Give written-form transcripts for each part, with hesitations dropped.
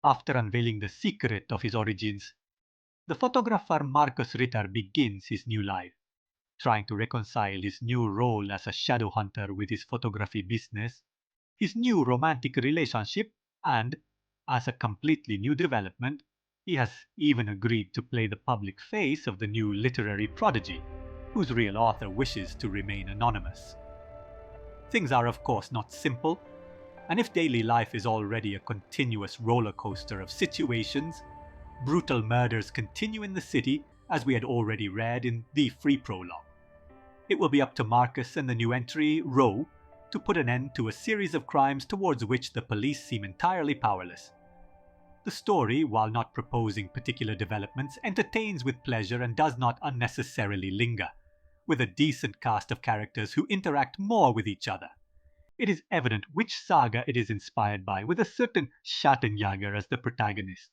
After unveiling the secret of his origins, the photographer Markus Ritter begins his new life, trying to reconcile his new role as a shadow hunter with his photography business, his new romantic relationship, and, as a completely new development, he has even agreed to play the public face of the new literary prodigy, whose real author wishes to remain anonymous. Things are of course not simple, and if daily life is already a continuous roller coaster of situations, brutal murders continue in the city as we had already read in the free prologue. It will be up to Markus and the new entry, Roe, to put an end to a series of crimes towards which the police seem entirely powerless. The story, while not proposing particular developments, entertains with pleasure and does not unnecessarily linger, with a decent cast of characters who interact more with each other. It is evident which saga it is inspired by, with a certain Schattenjäger as the protagonist.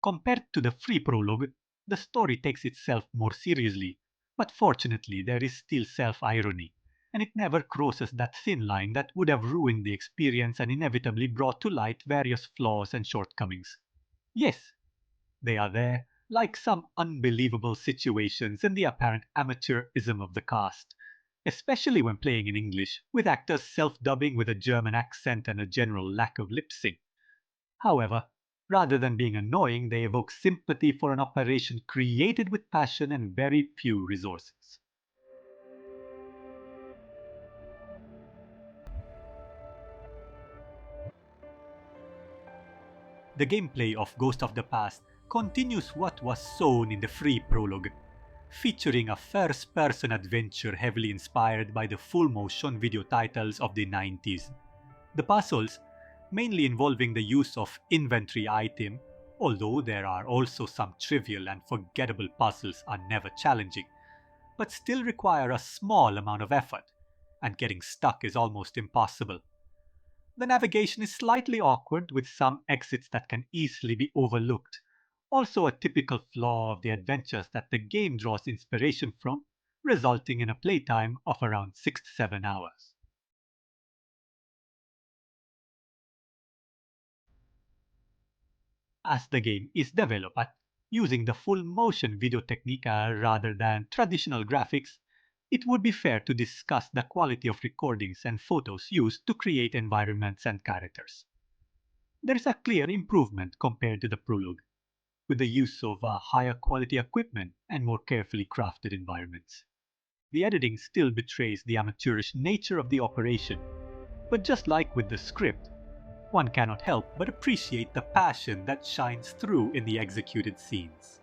Compared to the free prologue, the story takes itself more seriously, but fortunately there is still self-irony, and it never crosses that thin line that would have ruined the experience and inevitably brought to light various flaws and shortcomings. Yes, they are there, like some unbelievable situations in the apparent amateurism of the cast, especially when playing in English, with actors self-dubbing with a German accent and a general lack of lip-sync. However, rather than being annoying, they evoke sympathy for an operation created with passion and very few resources. The gameplay of Ghost of the Past continues what was sown in the free prologue, featuring a first-person adventure heavily inspired by the full-motion video titles of the 90s. The puzzles, mainly involving the use of inventory item, although there are also some trivial and forgettable puzzles, are never challenging, but still require a small amount of effort, and getting stuck is almost impossible. The navigation is slightly awkward, with some exits that can easily be overlooked, also a typical flaw of the adventures that the game draws inspiration from, resulting in a playtime of around 6 to 7 hours. As the game is developed using the full motion video technique rather than traditional graphics, it would be fair to discuss the quality of recordings and photos used to create environments and characters. There is a clear improvement compared to the prologue, with the use of higher quality equipment and more carefully crafted environments. The editing still betrays the amateurish nature of the operation, but just like with the script, one cannot help but appreciate the passion that shines through in the executed scenes.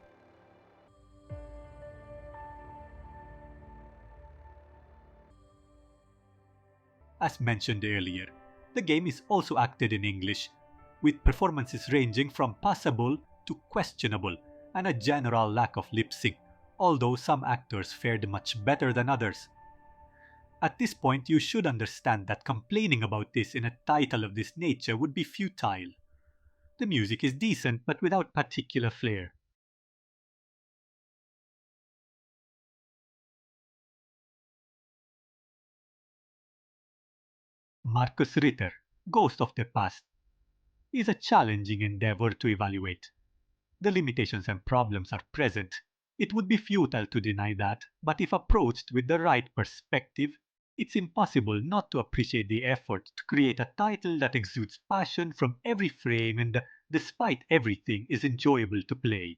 As mentioned earlier, the game is also acted in English, with performances ranging from passable to questionable and a general lack of lip sync, although some actors fared much better than others. At this point, you should understand that complaining about this in a title of this nature would be futile. The music is decent, but without particular flair. Markus Ritter, Ghost of the Past, is a challenging endeavor to evaluate. The limitations and problems are present. It would be futile to deny that, but if approached with the right perspective, it's impossible not to appreciate the effort to create a title that exudes passion from every frame and, despite everything, is enjoyable to play.